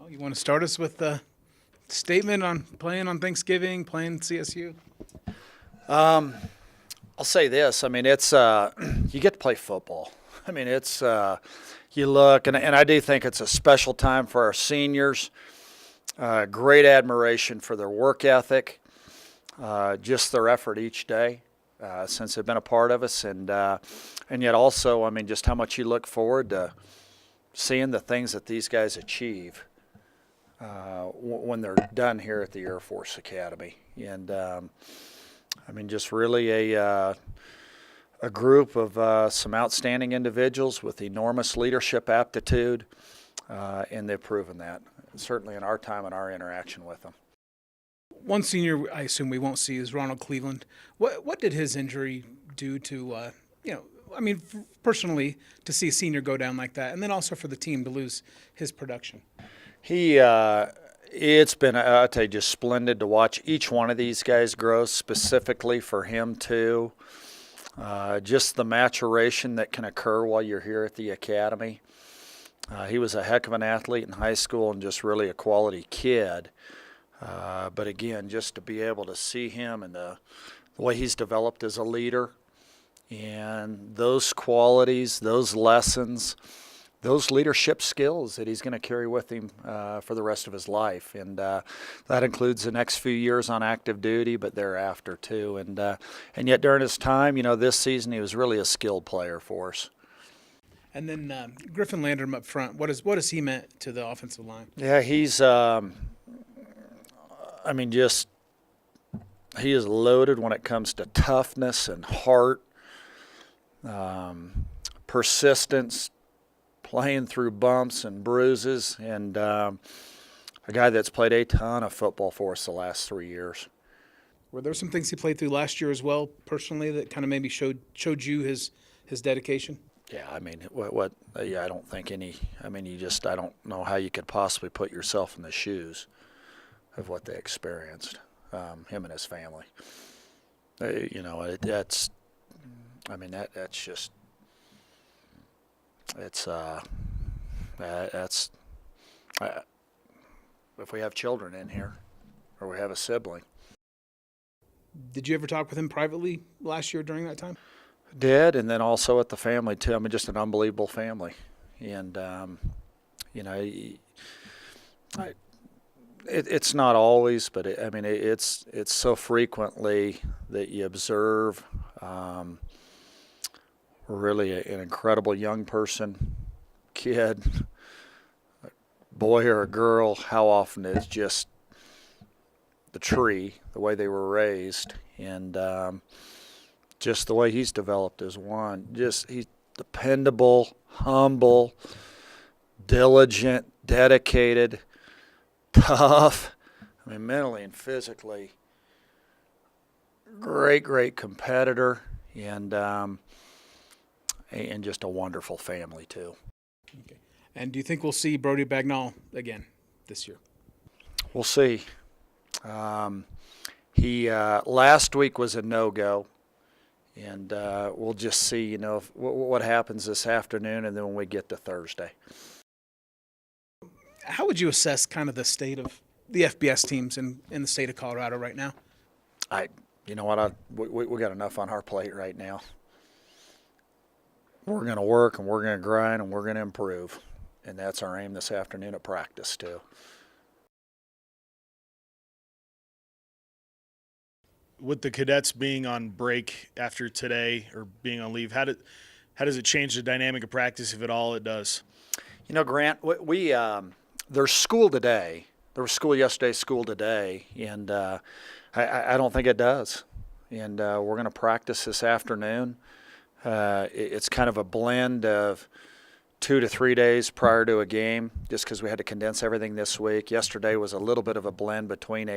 Well, you want to start us with the statement on playing on Thanksgiving, playing CSU? I'll say this. I mean, it's you get to play football. I mean, it's you look, and I do think it's a special time for our seniors. Great admiration for their work ethic, just their effort each day since they've been a part of us, and yet also, I mean, just how much you look forward to seeing the things that these guys achieve when they're done here at the Air Force Academy. And I mean, just really a group of some outstanding individuals with enormous leadership aptitude, and they've proven that, certainly in our time and our interaction with them. One senior I assume we won't see is Ronald Cleveland. What did his injury do to, I mean, personally, to see a senior go down like that, and then also for the team to lose his production? It's been, I'll tell you, just splendid to watch each one of these guys grow, specifically for him too. Just the maturation that can occur while you're here at the academy. He was a heck of an athlete in high school and just really a quality kid. But again, just to be able to see him and the way he's developed as a leader, and those qualities, those lessons, those leadership skills that he's going to carry with him for the rest of his life. And that includes the next few years on active duty, but thereafter too. And yet during his time, this season, he was really a skilled player for us. And then Griffin Landrum up front, what has he meant to the offensive line? Yeah, he's, he is loaded when it comes to toughness and heart, persistence, playing through bumps and bruises, and a guy that's played a ton of football for us the last 3 years. Were there some things he played through last year as well, personally, that kind of maybe showed you his dedication? Yeah, I mean, I don't think any. I mean, I don't know how you could possibly put yourself in the shoes of what they experienced, him and his family. That's just. If we have children in here, or we have a sibling. Did you ever talk with him privately last year during that time? Did, and then also at the family too. I mean, just an unbelievable family, and it's not always, but it's so frequently that you observe. Really an incredible young person, kid, a boy or a girl, how often it's just the tree, the way they were raised, and just the way he's developed as one. Just he's dependable, humble, diligent, dedicated, tough. I mean, mentally and physically, great competitor, and just a wonderful family too. Okay. And do you think we'll see Brody Bagnall again this year? We'll see. He last week was a no-go, and we'll just see, what happens this afternoon, and then when we get to Thursday. How would you assess kind of the state of the FBS teams in the state of Colorado right now? We got enough on our plate right now. We're going to work, and we're going to grind, and we're going to improve. And that's our aim this afternoon at practice, too. With the cadets being on break after today or being on leave, how does it change the dynamic of practice, if at all it does? Grant, there's school today. There was school yesterday, school today, and I don't think it does. And we're going to practice this afternoon. It's kind of a blend of 2 to 3 days prior to a game, just because we had to condense everything this week. Yesterday was a little bit of a blend between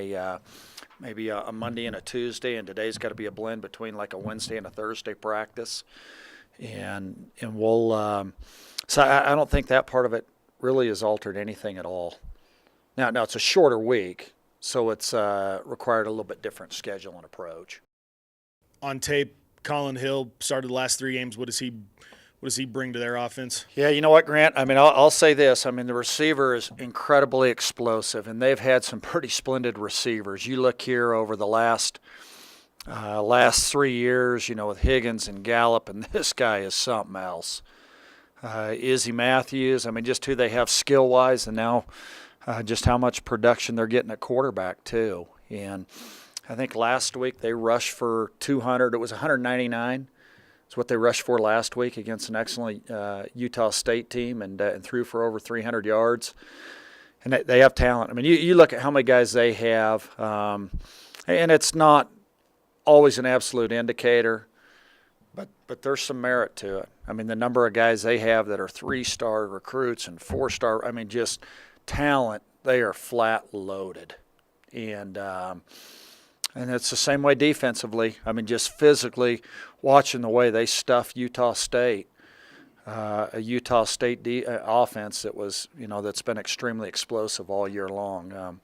maybe a Monday and a Tuesday, and today's got to be a blend between like a Wednesday and a Thursday practice. And we'll so I don't think that part of it really has altered anything at all. Now it's a shorter week, so it's required a little bit different schedule and approach. On tape, Colin Hill started the last 3 games. What has he What does he bring to their offense? Yeah, you know what, Grant? I mean, I'll say this. I mean, the receiver is incredibly explosive, and they've had some pretty splendid receivers. You look here over the last 3 years, you know, with Higgins and Gallup, and this guy is something else. Izzy Matthews, I mean, just who they have skill-wise, and now just how much production they're getting at quarterback, too. And I think last week they rushed for 200. It was 199. It's what they rushed for last week against an excellent Utah State team, and threw for over 300 yards. And they have talent. I mean, you look at how many guys they have, and it's not always an absolute indicator, but there's some merit to it. I mean, the number of guys they have that are 3-star recruits and 4-star, I mean, just talent, they are flat loaded. And it's the same way defensively. I mean, just physically watching the way they stuff Utah State, a Utah State offense that was, you know, that's been extremely explosive all year long.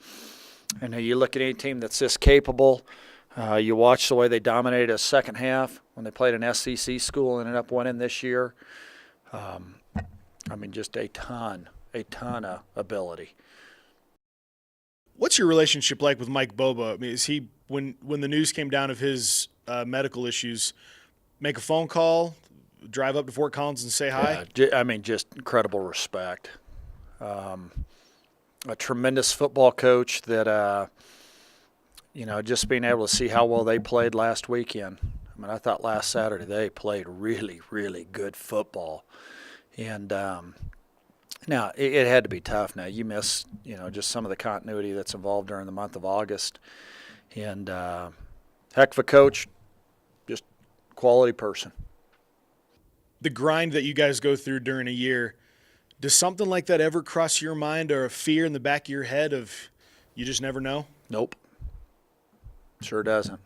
And you look at any team that's this capable. You watch the way they dominated a second half when they played an SEC school and ended up winning this year. I mean, just a ton of ability. What's your relationship like with Mike Bobo? I mean, is he, when the news came down of his medical issues, make a phone call, drive up to Fort Collins and say hi? Yeah, I mean, just incredible respect. A tremendous football coach that, you know, just being able to see how well they played last weekend. I mean, I thought last Saturday they played really, really good football. And now, it had to be tough. Now, you miss, you know, just some of the continuity that's involved during the month of August. And heck of a coach, just quality person. The grind that you guys go through during a year, does something like that ever cross your mind, or a fear in the back of your head of you just never know? Nope. Sure doesn't.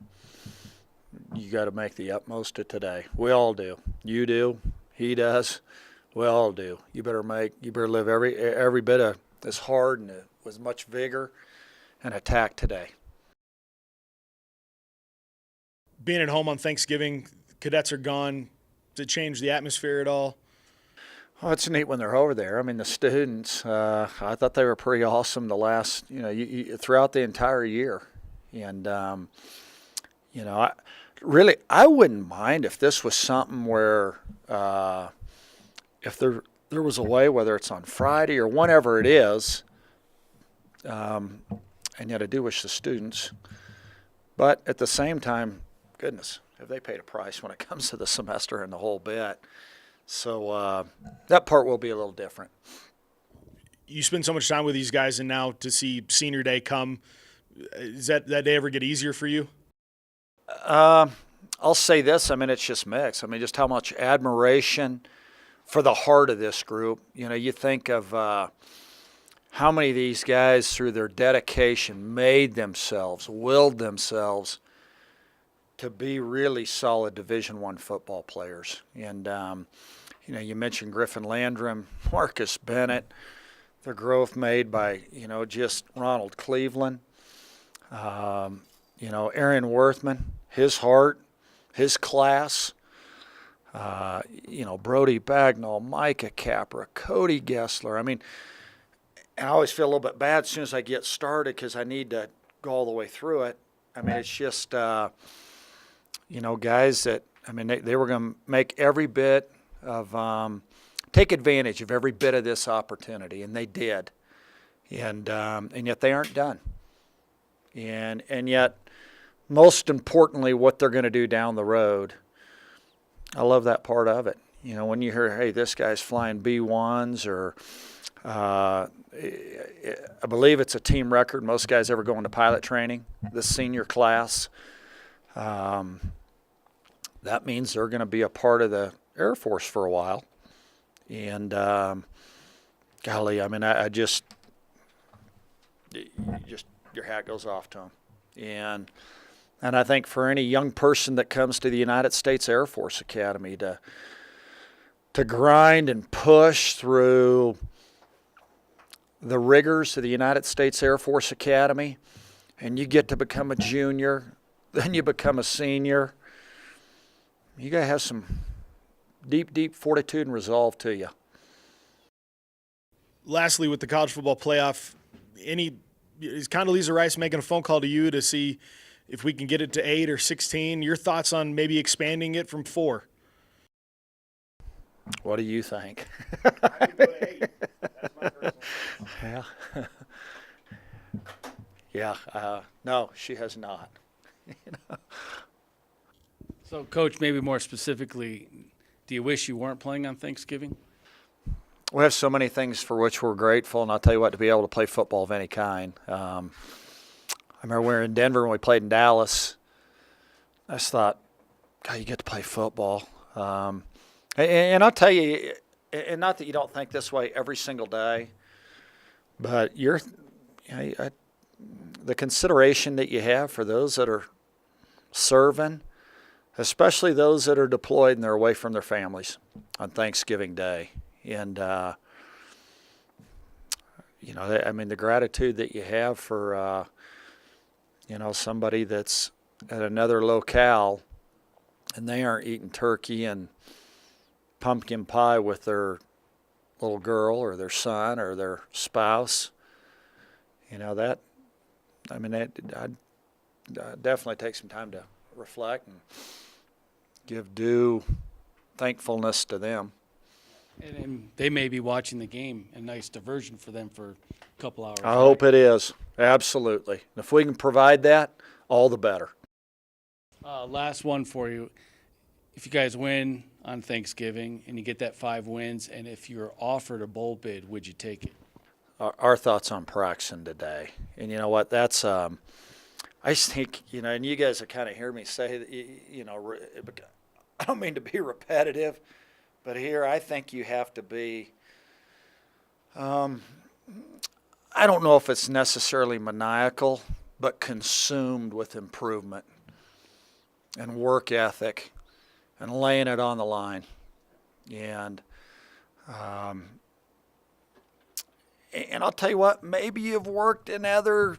You got to make the utmost of today. We all do. You do. He does. We all do. You better live every bit of as hard and with as much vigor and attack today. Being at home on Thanksgiving, cadets are gone. Does it change the atmosphere at all? Oh, it's neat when they're over there. I mean, the students, I thought they were pretty awesome the last, you know, throughout the entire year. And, you know, I wouldn't mind if this was something where if there was a way, whether it's on Friday or whenever it is, and yet I do wish the students, but at the same time, goodness, have they paid a price when it comes to the semester and the whole bit. So that part will be a little different. You spend so much time with these guys, and now to see senior day come, does that day ever get easier for you? I'll say this. I mean, it's just mixed. I mean, just how much admiration for the heart of this group. You know, you think of how many of these guys, through their dedication, made themselves, willed themselves to be really solid Division I football players. And, you know, you mentioned Griffin Landrum, Marcus Bennett, the growth made by, you know, just Ronald Cleveland, you know, Aaron Worthman, his heart, his class, you know, Brody Bagnall, Micah Capra, Cody Gessler. I mean, I always feel a little bit bad as soon as I get started because I need to go all the way through it. I mean, it's just, you know, guys that, I mean, they were going to make every bit of, take advantage of every bit of this opportunity, and they did. And yet they aren't done. And yet, most importantly, what they're going to do down the road, I love that part of it. You know, when you hear, hey, this guy's flying B1s, or I believe it's a team record, most guys ever go into pilot training, the senior class. That means they're going to be a part of the Air Force for a while. And, golly, I mean, I just your hat goes off to them. And I think for any young person that comes to the United States Air Force Academy to grind and push through the rigors of the United States Air Force Academy, and you get to become a junior, then you become a senior, you got to have some deep, deep fortitude and resolve to you. Lastly, with the college football playoff, is Condoleezza Rice making a phone call to you to see if we can get it to 8 or 16? Your thoughts on maybe expanding it from 4? What do you think? I can go to 8. That's my personal Yeah. Yeah. No, she has not. So, Coach, maybe more specifically, do you wish you weren't playing on Thanksgiving? We have so many things for which we're grateful, and I'll tell you what, to be able to play football of any kind. I remember we were in Denver when we played in Dallas. I just thought, God, you get to play football. And I'll tell you, and not that you don't think this way every single day, but the consideration that you have for those that are serving, especially those that are deployed and they're away from their families on Thanksgiving Day. And, the gratitude that you have for, somebody that's at another locale and they aren't eating turkey and pumpkin pie with their little girl or their son or their spouse. I'd definitely take some time to reflect and give due thankfulness to them. And they may be watching the game, a nice diversion for them for a couple hours. I hope it is. Absolutely. If we can provide that, all the better. Last one for you. If you guys win on Thanksgiving and you get that 5 wins, and if you're offered a bowl bid, would you take it? Our thoughts on Praxton today. And you know what? That's, I just think, and you guys have kind of heard me say, that, I don't mean to be repetitive, but here I think you have to be, I don't know if it's necessarily maniacal, but consumed with improvement and work ethic and laying it on the line. And I'll tell you what, maybe you've worked in other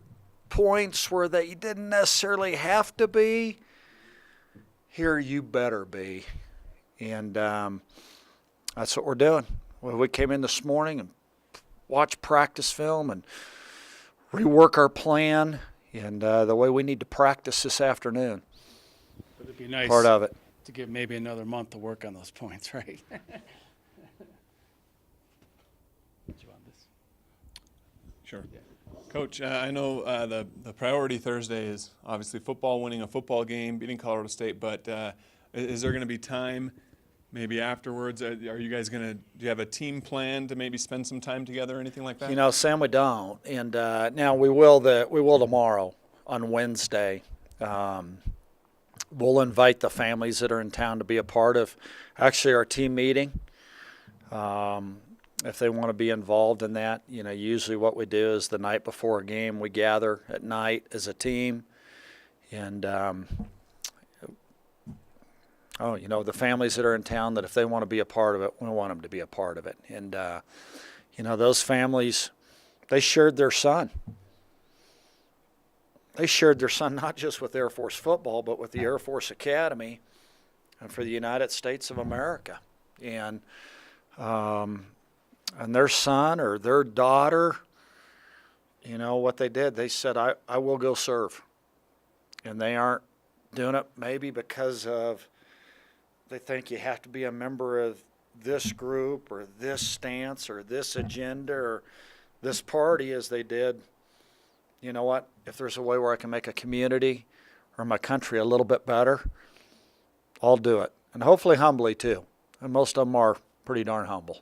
points where that you didn't necessarily have to be. Here you better be. And that's what we're doing. Well, we came in this morning and watched practice film and rework our plan and the way we need to practice this afternoon. But it'd be nice Part of it. to give maybe another month to work on those points, right? Do you want this? Sure. Coach, I know the priority Thursday is obviously football, winning a football game, beating Colorado State, but is there going to be time maybe afterwards? Are you guys do you have a team plan to maybe spend some time together or anything like that? Sam, we don't. And now we will tomorrow on Wednesday. We'll invite the families that are in town to be a part of actually our team meeting. If they want to be involved in that, usually what we do is the night before a game, we gather at night as a team. And, the families that are in town, that if they want to be a part of it, we want them to be a part of it. And, those families, they shared their son. They shared their son not just with Air Force football, but with the Air Force Academy and for the United States of America. And their son or their daughter, what they did, they said, I will go serve. And they aren't doing it maybe because of they think you have to be a member of this group or this stance or this agenda or this party, as they did. You know what? If there's a way where I can make a community or my country a little bit better, I'll do it. And hopefully humbly too. And most of them are pretty darn humble.